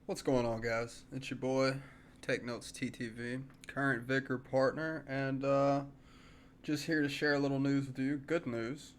What's going on, guys? It's your boy, Take Notes TTV, current Vigor partner, and just here to share a little news with you. Good news.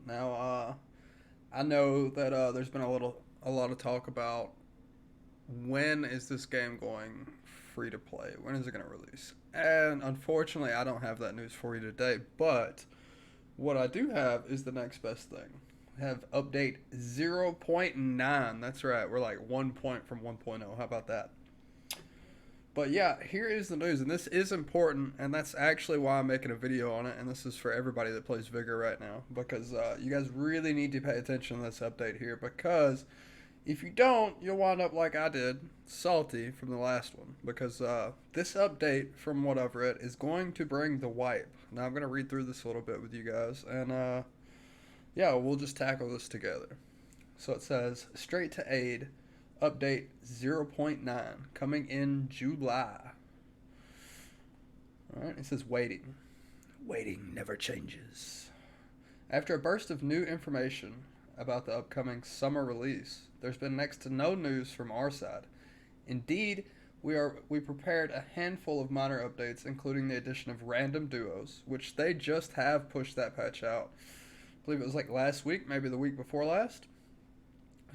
Now, I know that there's been a lot of talk about when is this game going free to play? When is it going to release? And unfortunately, I don't have that news for you today. But what I do have is the next best thing. We have update 0.9. That's right. We're like 1 point from 1.0. How about that? But yeah, here is the news, and this is important, and that's actually why I'm making a video on it, and this is for everybody that plays Vigor right now, because you guys really need to pay attention to this update here, because if you don't, you'll wind up like I did, salty from the last one, because this update, from what I've read, is going to bring the wipe. Now, I'm going to read through this a little bit with you guys, and yeah, we'll just tackle this together. So it says, straight to aid, update 0.9, coming in July. Alright, it says waiting. Waiting never changes. After a burst of new information about the upcoming summer release, there's been next to no news from our side. Indeed, we prepared a handful of minor updates, including the addition of random duos, which they just have pushed that patch out. I believe it was like last week, maybe the week before last.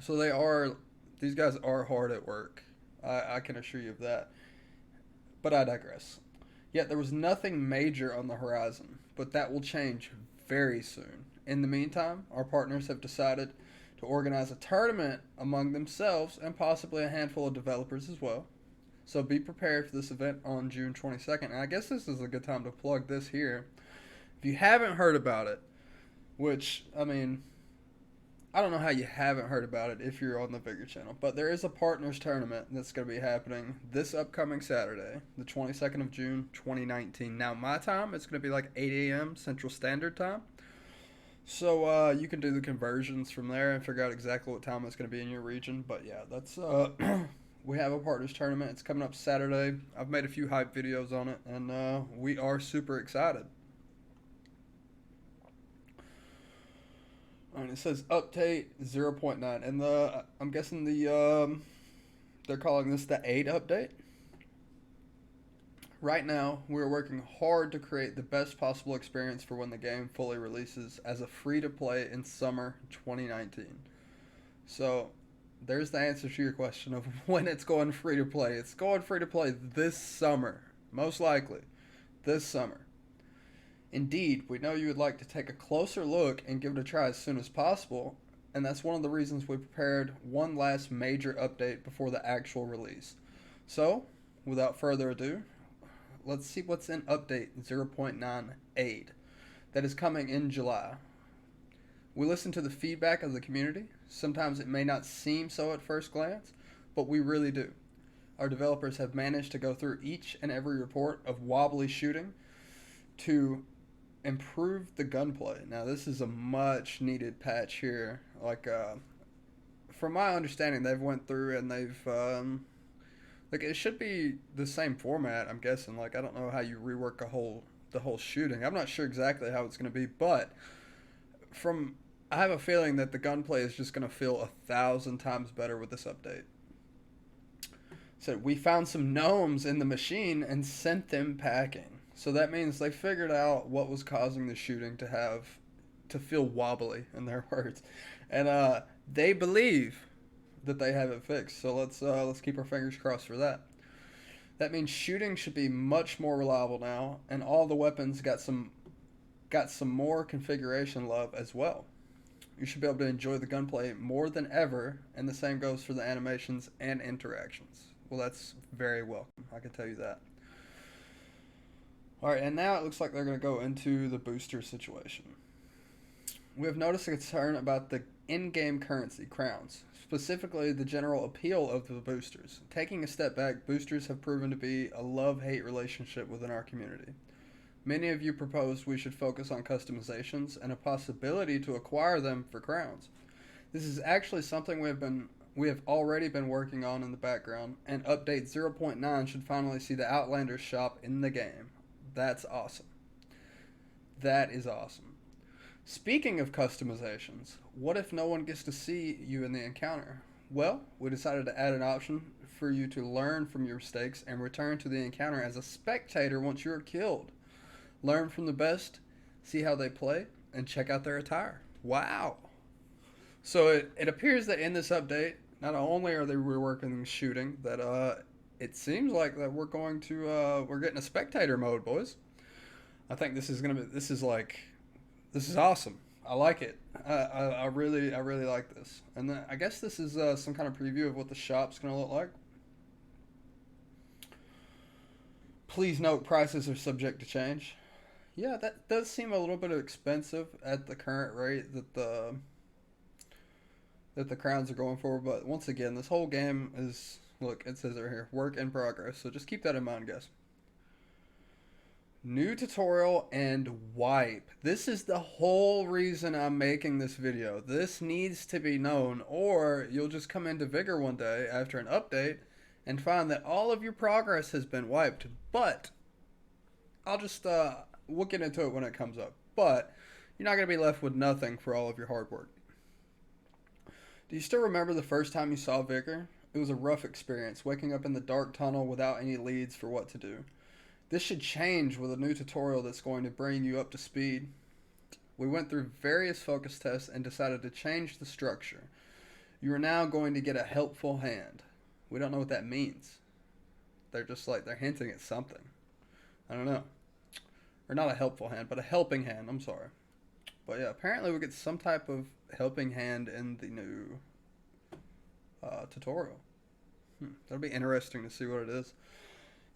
So these guys are hard at work. I can assure you of that. But I digress. Yet there was nothing major on the horizon, but that will change very soon. In the meantime, our partners have decided to organize a tournament among themselves and possibly a handful of developers as well. So be prepared for this event on June 22nd. And I guess this is a good time to plug this here. If you haven't heard about it, which, I mean, I don't know how you haven't heard about it if you're on the Vigor channel, but there is a partners tournament that's going to be happening this upcoming Saturday, the 22nd of June, 2019. Now, my time, it's going to be like 8 a.m. Central Standard Time. So you can do the conversions from there and figure out exactly what time it's going to be in your region. But yeah, that's we have a partners tournament. It's coming up Saturday. I've made a few hype videos on it, and we are super excited. And it says update 0.9, and I'm guessing they're calling this the 8 update. Right now, we're working hard to create the best possible experience for when the game fully releases as a free-to-play in summer 2019. So, there's the answer to your question of when it's going free-to-play. It's going free-to-play this summer, most likely, this summer. Indeed, we know you would like to take a closer look and give it a try as soon as possible, and that's one of the reasons we prepared one last major update before the actual release. So, without further ado, let's see what's in update 0.98 that is coming in July. We listen to the feedback of the community. Sometimes it may not seem so at first glance, but we really do. Our developers have managed to go through each and every report of wobbly shooting to improve the gunplay. Now, this is a much needed patch here. Like, from my understanding, they've went through and they've, like, it should be the same format, I'm guessing. Like, I don't know how you rework the whole shooting. I'm not sure exactly how it's going to be, but I have a feeling that the gunplay is just going to feel 1,000 times better with this update. So we found some gnomes in the machine and sent them packing. So that means they figured out what was causing the shooting to feel wobbly, in their words, and they believe that they have it fixed. So let's keep our fingers crossed for that. That means shooting should be much more reliable now, and all the weapons got some more configuration love as well. You should be able to enjoy the gunplay more than ever, and the same goes for the animations and interactions. Well, that's very welcome, I can tell you that. Alright, and now it looks like they're going to go into the booster situation. We have noticed a concern about the in-game currency, crowns, specifically the general appeal of the boosters. Taking a step back, boosters have proven to be a love-hate relationship within our community. Many of you proposed we should focus on customizations and a possibility to acquire them for crowns. This is actually something we have already been working on in the background, and update 0.9 should finally see the Outlanders shop in the game. That's awesome. That is awesome. Speaking of customizations, what if no one gets to see you in the encounter? Well, we decided to add an option for you to learn from your mistakes and return to the encounter as a spectator once you are killed. Learn from the best, see how they play, and check out their attire. Wow. So it appears that in this update, not only are they reworking shooting, that it seems like that we're going to we're getting a spectator mode, boys. I think this is gonna be this is awesome. I like it. I really like this. And then I guess this is some kind of preview of what the shop's gonna look like. Please note prices are subject to change. Yeah, that does seem a little bit expensive at the current rate that the crowns are going for. But once again, this whole game is, look, it says right here, work in progress. So just keep that in mind, guys. New tutorial and wipe. This is the whole reason I'm making this video. This needs to be known, or you'll just come into Vigor one day after an update and find that all of your progress has been wiped. But I'll just we'll get into it when it comes up. But you're not going to be left with nothing for all of your hard work. Do you still remember the first time you saw Vigor? It was a rough experience, waking up in the dark tunnel without any leads for what to do. This should change with a new tutorial that's going to bring you up to speed. We went through various focus tests and decided to change the structure. You are now going to get a helpful hand. We don't know what that means. They're just like, they're hinting at something. I don't know. Or not a helpful hand, but a helping hand. I'm sorry. But yeah, apparently we get some type of helping hand in the new tutorial. That'll be interesting to see what it is.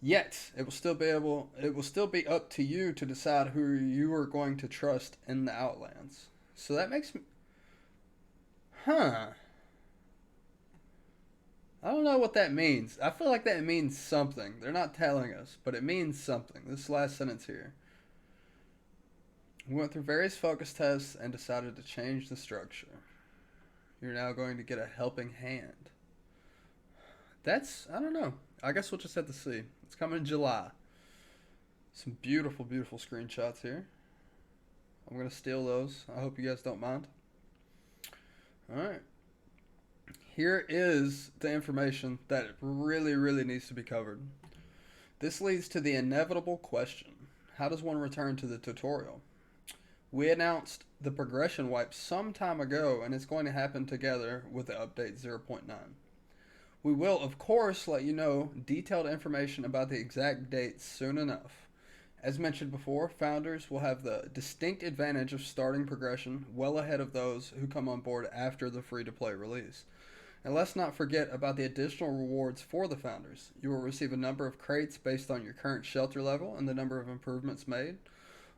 Yet, it will still be up to you to decide who you are going to trust in the Outlands. So that makes me, I don't know what that means. I feel like that means something. They're not telling us, but it means something. This last sentence here. We went through various focus tests and decided to change the structure. You're now going to get a helping hand. That's, I don't know. I guess we'll just have to see. It's coming in July. Some beautiful, beautiful screenshots here. I'm going to steal those. I hope you guys don't mind. Alright. Here is the information that really, really needs to be covered. This leads to the inevitable question. How does one return to the tutorial? We announced the progression wipe some time ago, and it's going to happen together with the update 0.9. We will, of course, let you know detailed information about the exact dates soon enough. As mentioned before, founders will have the distinct advantage of starting progression well ahead of those who come on board after the free-to-play release. And let's not forget about the additional rewards for the founders. You will receive a number of crates based on your current shelter level and the number of improvements made.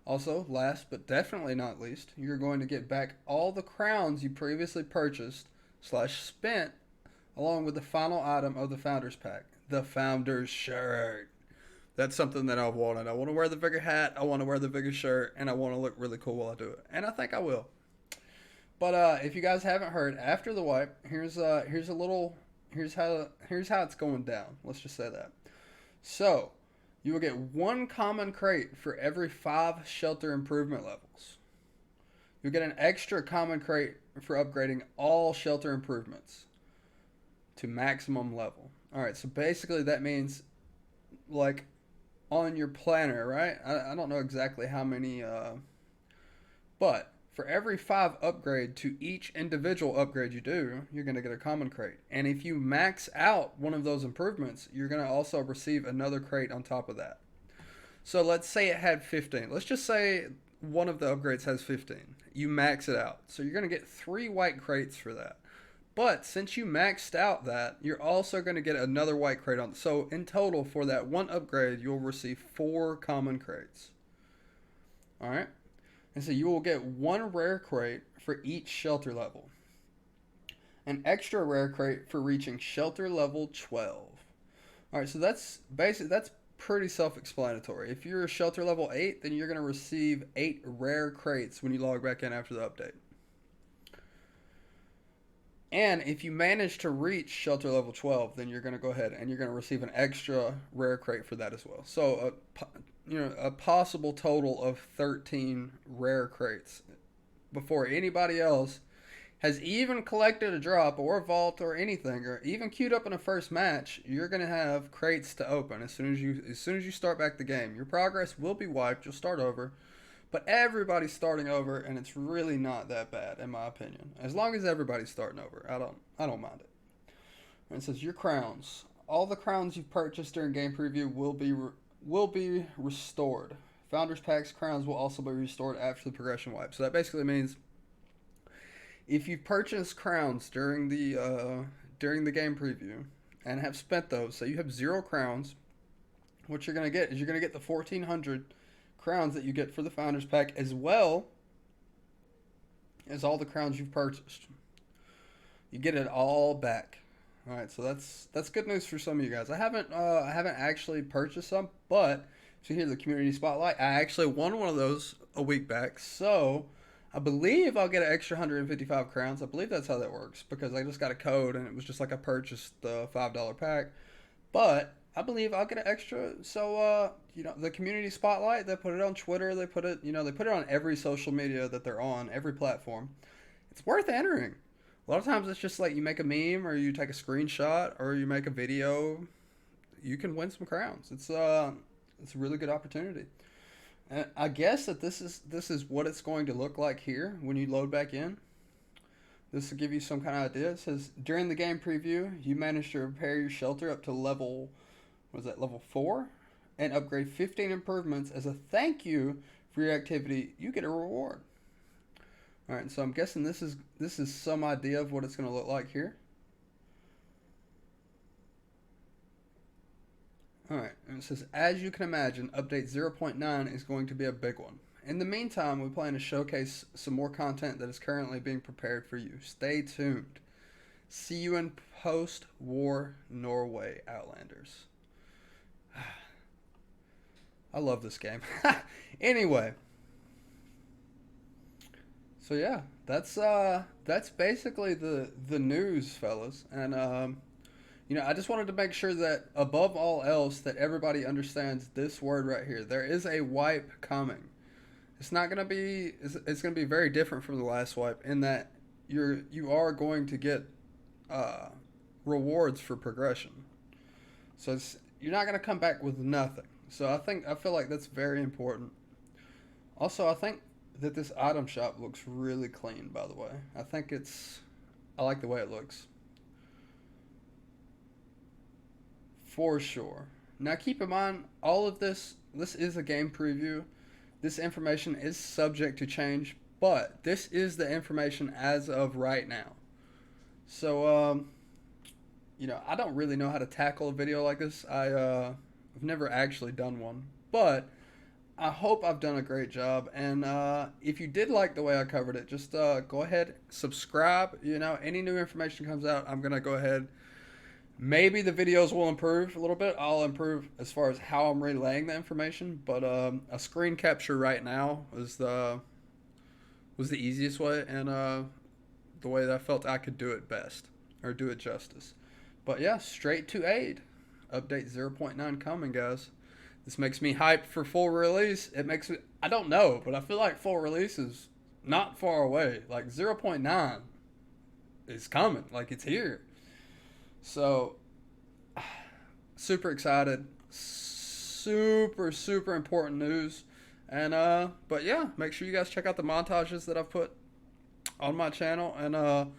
Also, last but definitely not least, you're going to get back all the crowns you previously purchased / spent along with the final item of the Founders Pack, the Founders Shirt. That's something that I've wanted. I want to wear the Vigor hat, I want to wear the Vigor shirt, and I want to look really cool while I do it. And I think I will. But if you guys haven't heard, after the wipe, here's how it's going down. Let's just say that. So, you will get 1 common crate for every 5 shelter improvement levels. You'll get an extra common crate for upgrading all shelter improvements to maximum level. Alright, so basically that means, like, on your planner, right? I don't know exactly how many, but for every 5 upgrade to each individual upgrade you do, you're going to get a common crate. And if you max out one of those improvements, you're going to also receive another crate on top of that. So let's say it had 15. Let's just say one of the upgrades has 15. You max it out. So you're going to get 3 white crates for that. But since you maxed out that, you're also going to get another white crate on. So in total, for that 1 upgrade, you'll receive 4 common crates. Alright? And so you will get 1 rare crate for each shelter level. An extra rare crate for reaching shelter level 12. Alright, so that's pretty self-explanatory. If you're shelter level 8, then you're going to receive 8 rare crates when you log back in after the update. And if you manage to reach shelter level 12, then you're going to go ahead and you're going to receive an extra rare crate for that as well. So a possible total of 13 rare crates before anybody else has even collected a drop or a vault or anything, or even queued up in a first match. You're gonna have crates to open as soon as you start back the game. Your progress will be wiped. You'll start over, but everybody's starting over, and it's really not that bad in my opinion. As long as everybody's starting over, I don't mind it. And it says your crowns. All the crowns you've purchased during game preview will be restored. Founders Pack's crowns will also be restored after the progression wipe. So that basically means if you purchase crowns during the game preview and have spent those, so you have 0 crowns, what you're gonna get is you're gonna get the 1,400 crowns that you get for the Founders Pack, as well as all the crowns you've purchased. You get it all back. All right, so that's good news for some of you guys. I haven't actually purchased some, but to hear the community spotlight, I actually won one of those a week back. So I believe I'll get an extra 155 crowns. I believe that's how that works, because I just got a code and it was just like I purchased the $5 pack. But I believe I'll get an extra. So the community spotlight, they put it on Twitter. They put it on every social media that they're on, every platform. It's worth entering. A lot of times it's just like you make a meme or you take a screenshot or you make a video. You can win some crowns. It's a really good opportunity. And I guess that this is what it's going to look like here when you load back in. This will give you some kind of idea. It says during the game preview, you managed to repair your shelter up to level 4, and upgrade 15 improvements. As a thank you for your activity, you get a reward. All right, so I'm guessing this is some idea of what it's going to look like here. All right, and it says, as you can imagine, update 0.9 is going to be a big one. In the meantime, we plan to showcase some more content that is currently being prepared for you. Stay tuned. See you in post-war Norway, Outlanders. I love this game. Anyway. So yeah, that's basically the news, fellas. And I just wanted to make sure that above all else that everybody understands this word right here. There is a wipe coming. It's not gonna be. It's gonna be very different from the last wipe in that you are going to get rewards for progression. So you're not gonna come back with nothing. So I feel like that's very important. Also, I think that this item shop looks really clean, by the way. I like the way it looks. For sure. Now keep in mind, all of this is a game preview. This information is subject to change, but this is the information as of right now. So, I don't really know how to tackle a video like this. I've never actually done one, but I hope I've done a great job. And if you did like the way I covered it, just go ahead, subscribe. Any new information comes out, I'm going to go ahead. Maybe the videos will improve a little bit. I'll improve as far as how I'm relaying the information. But a screen capture right now was the easiest way, and the way that I felt I could do it best, or do it justice. But yeah, straight to aid. Update 0.9 coming, guys. This makes me hyped for full release. It makes me, I don't know, but I feel like full release is not far away. Like 0.9 is coming. Like it's here. So, super excited. Super, super important news. And, but yeah, make sure you guys check out the montages that I've put on my channel. And,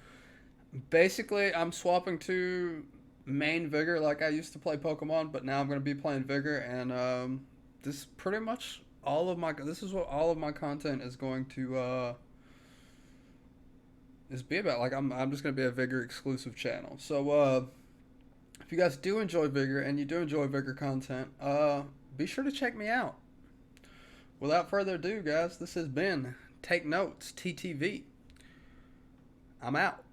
basically, I'm swapping to main Vigor like I used to play Pokemon, but now I'm going to be playing Vigor, and this is pretty much this is what all of my content is going to be about. Like I'm just going to be a Vigor exclusive channel. So if you guys do enjoy Vigor and you do enjoy Vigor content, be sure to check me out. Without further ado, guys, this has been Take Notes TTV. I'm out.